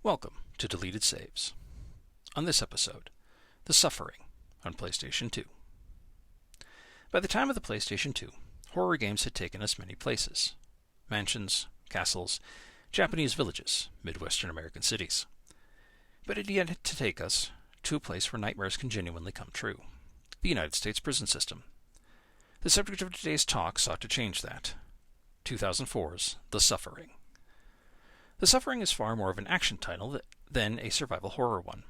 Welcome to Deleted Saves. On this episode, The Suffering on PlayStation 2. By the time of the PlayStation 2, horror games had taken us many places. Mansions, castles, Japanese villages, Midwestern American cities. But it had yet to take us to a place where nightmares can genuinely come true. The United States prison system. The subject of today's talk sought to change that. 2004's The Suffering. The Suffering is far more of an action title than a survival horror one.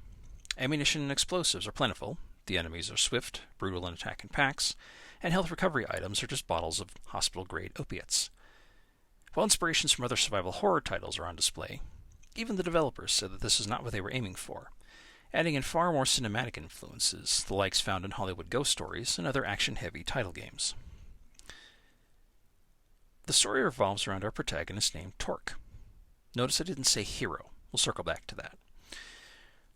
Ammunition and explosives are plentiful, the enemies are swift, brutal, and attack in packs, and health recovery items are just bottles of hospital-grade opiates. While inspirations from other survival horror titles are on display, even the developers said that this is not what they were aiming for, adding in far more cinematic influences, the likes found in Hollywood ghost stories and other action-heavy title games. The story revolves around our protagonist named Torque. Notice I didn't say hero. We'll circle back to that.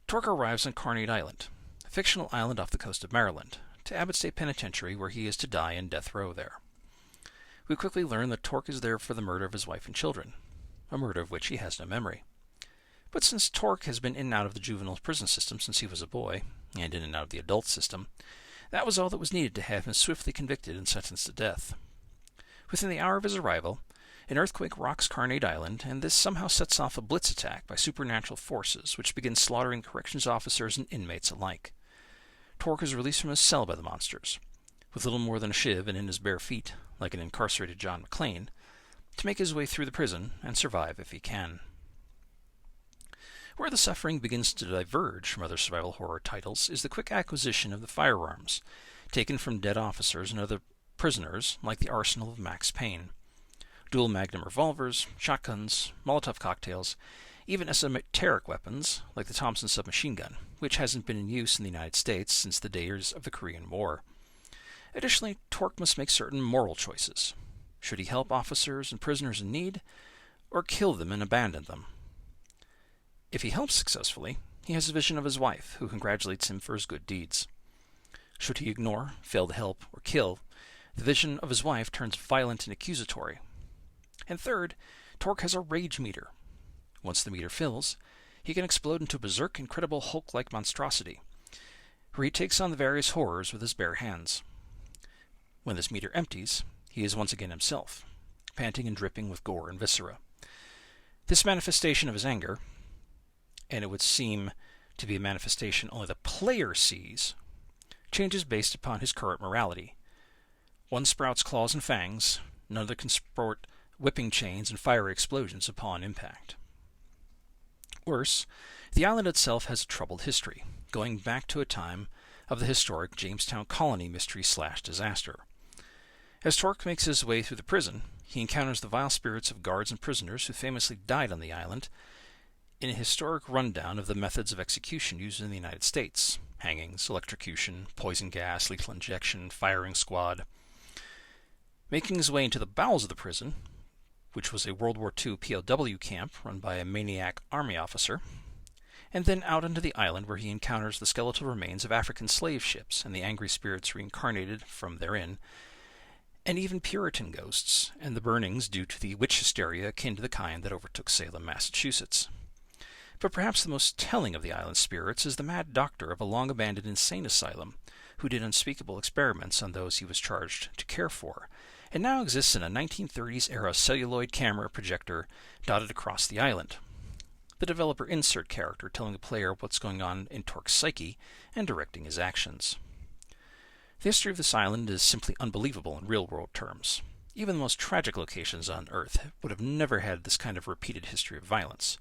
Torque arrives on Carnate Island, a fictional island off the coast of Maryland, to Abbott State Penitentiary where he is to die in death row there. We quickly learn that Torque is there for the murder of his wife and children, a murder of which he has no memory. But since Torque has been in and out of the juvenile prison system since he was a boy, and in and out of the adult system, that was all that was needed to have him swiftly convicted and sentenced to death. Within the hour of his arrival, an earthquake rocks Carnate Island, and this somehow sets off a blitz attack by supernatural forces, which begin slaughtering corrections officers and inmates alike. Torque is released from his cell by the monsters, with little more than a shiv and in his bare feet, like an incarcerated John McClane, to make his way through the prison and survive if he can. Where the Suffering begins to diverge from other survival horror titles is the quick acquisition of the firearms, taken from dead officers and other prisoners, like the arsenal of Max Payne. Dual magnum revolvers, shotguns, Molotov cocktails, even esoteric weapons like the Thompson submachine gun, which hasn't been in use in the United States since the days of the Korean War. Additionally, Torque must make certain moral choices. Should he help officers and prisoners in need, or kill them and abandon them? If he helps successfully, he has a vision of his wife, who congratulates him for his good deeds. Should he ignore, fail to help, or kill, the vision of his wife turns violent and accusatory. And third, Torque has a rage meter. Once the meter fills, he can explode into a berserk, incredible Hulk-like monstrosity, where he takes on the various horrors with his bare hands. When this meter empties, he is once again himself, panting and dripping with gore and viscera. This manifestation of his anger, and it would seem to be a manifestation only the player sees, changes based upon his current morality. One sprouts claws and fangs, another can sport whipping chains and fiery explosions upon impact. Worse, the island itself has a troubled history, going back to a time of the historic Jamestown colony mystery/disaster. As Torque makes his way through the prison, he encounters the vile spirits of guards and prisoners who famously died on the island in a historic rundown of the methods of execution used in the United States: hangings, electrocution, poison gas, lethal injection, firing squad. Making his way into the bowels of the prison, which was a World War II POW camp run by a maniac army officer, and then out onto the island where he encounters the skeletal remains of African slave ships and the angry spirits reincarnated from therein, and even Puritan ghosts, and the burnings due to the witch hysteria akin to the kind that overtook Salem, Massachusetts. But perhaps the most telling of the island's spirits is the mad doctor of a long-abandoned insane asylum, who did unspeakable experiments on those he was charged to care for, and now exists in a 1930s-era celluloid camera projector dotted across the island. The developer insert character telling the player what's going on in Torque's psyche and directing his actions. The history of this island is simply unbelievable in real-world terms. Even the most tragic locations on Earth would have never had this kind of repeated history of violence.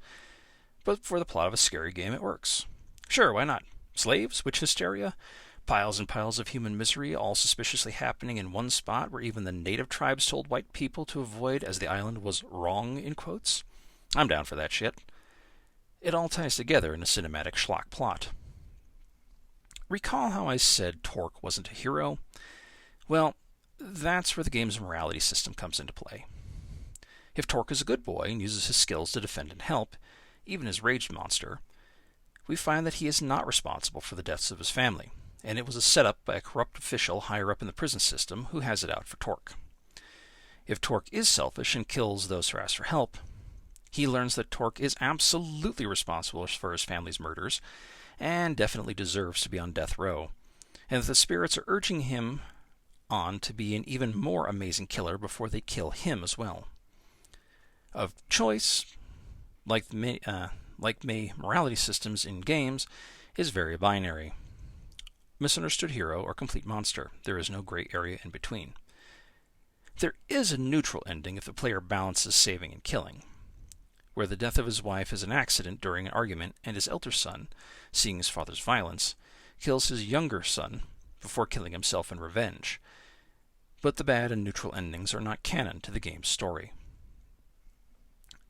But for the plot of a scary game, it works. Sure, why not? Slaves? Witch hysteria? Piles and piles of human misery, all suspiciously happening in one spot where even the native tribes told white people to avoid as the island was wrong, in quotes? I'm down for that shit. It all ties together in a cinematic schlock plot. Recall how I said Torque wasn't a hero? Well, that's where the game's morality system comes into play. If Torque is a good boy and uses his skills to defend and help, even his rage monster, we find that he is not responsible for the deaths of his family, and it was a setup by a corrupt official higher up in the prison system who has it out for Torque. If Torque is selfish and kills those who ask for help, He learns that Torque is absolutely responsible for his family's murders, and definitely deserves to be on death row, and that the spirits are urging him on to be an even more amazing killer before they kill him as well. Of choice, like many morality systems in games, is very binary. Misunderstood hero or complete monster. There is no gray area in between. There is a neutral ending if the player balances saving and killing, where the death of his wife is an accident during an argument and his elder son, seeing his father's violence, kills his younger son before killing himself in revenge. But the bad and neutral endings are not canon to the game's story.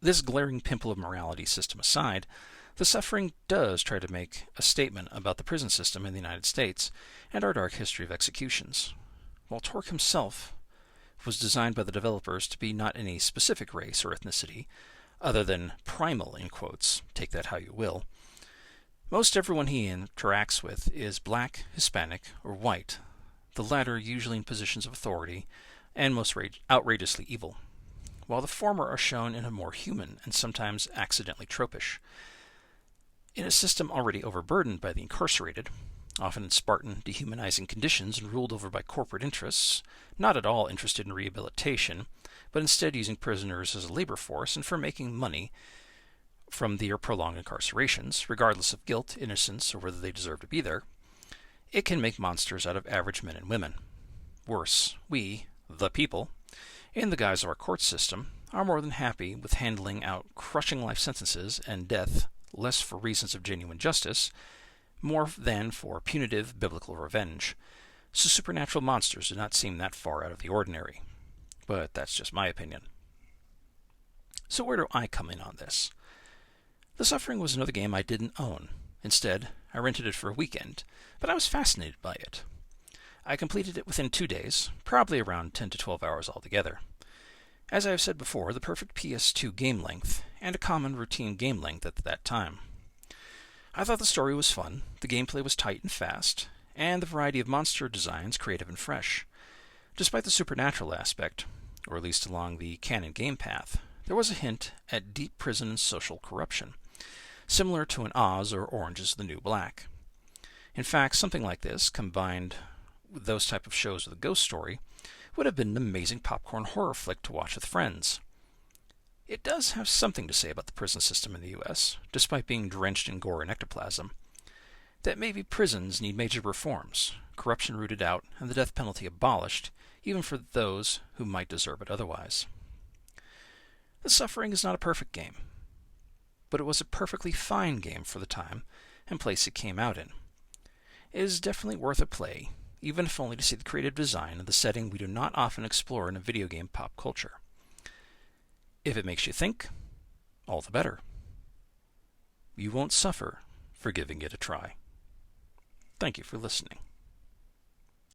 This glaring pimple of morality system aside, The Suffering does try to make a statement about the prison system in the United States and our dark history of executions. While Torque himself was designed by the developers to be not any specific race or ethnicity, other than primal in quotes, take that how you will, most everyone he interacts with is black, Hispanic, or white, the latter usually in positions of authority and most outrageously evil, while the former are shown in a more human and sometimes accidentally tropish. In a system already overburdened by the incarcerated, often in Spartan, dehumanizing conditions and ruled over by corporate interests, not at all interested in rehabilitation, but instead using prisoners as a labor force and for making money from their prolonged incarcerations, regardless of guilt, innocence, or whether they deserve to be there, it can make monsters out of average men and women. Worse, we, the people, in the guise of our court system, are more than happy with handling out crushing life sentences and death, less for reasons of genuine justice, more than for punitive biblical revenge. So supernatural monsters do not seem that far out of the ordinary. But that's just my opinion. So where do I come in on this? The Suffering was another game I didn't own. Instead, I rented it for a weekend, but I was fascinated by it. I completed it within 2 days, probably around 10 to 12 hours altogether. As I have said before, the perfect PS2 game length, and a common routine game length at that time. I thought the story was fun, the gameplay was tight and fast, and the variety of monster designs creative and fresh. Despite the supernatural aspect, or at least along the canon game path, there was a hint at deep prison and social corruption, similar to an Oz or Orange is the New Black. In fact, something like this, combined with those type of shows with a ghost story, would have been an amazing popcorn horror flick to watch with friends. It does have something to say about the prison system in the U.S., despite being drenched in gore and ectoplasm, that maybe prisons need major reforms, corruption rooted out, and the death penalty abolished, even for those who might deserve it otherwise. The Suffering is not a perfect game, but it was a perfectly fine game for the time and place it came out in. It is definitely worth a play, even if only to see the creative design and the setting we do not often explore in a video game pop culture. If it makes you think, all the better. You won't suffer for giving it a try. Thank you for listening.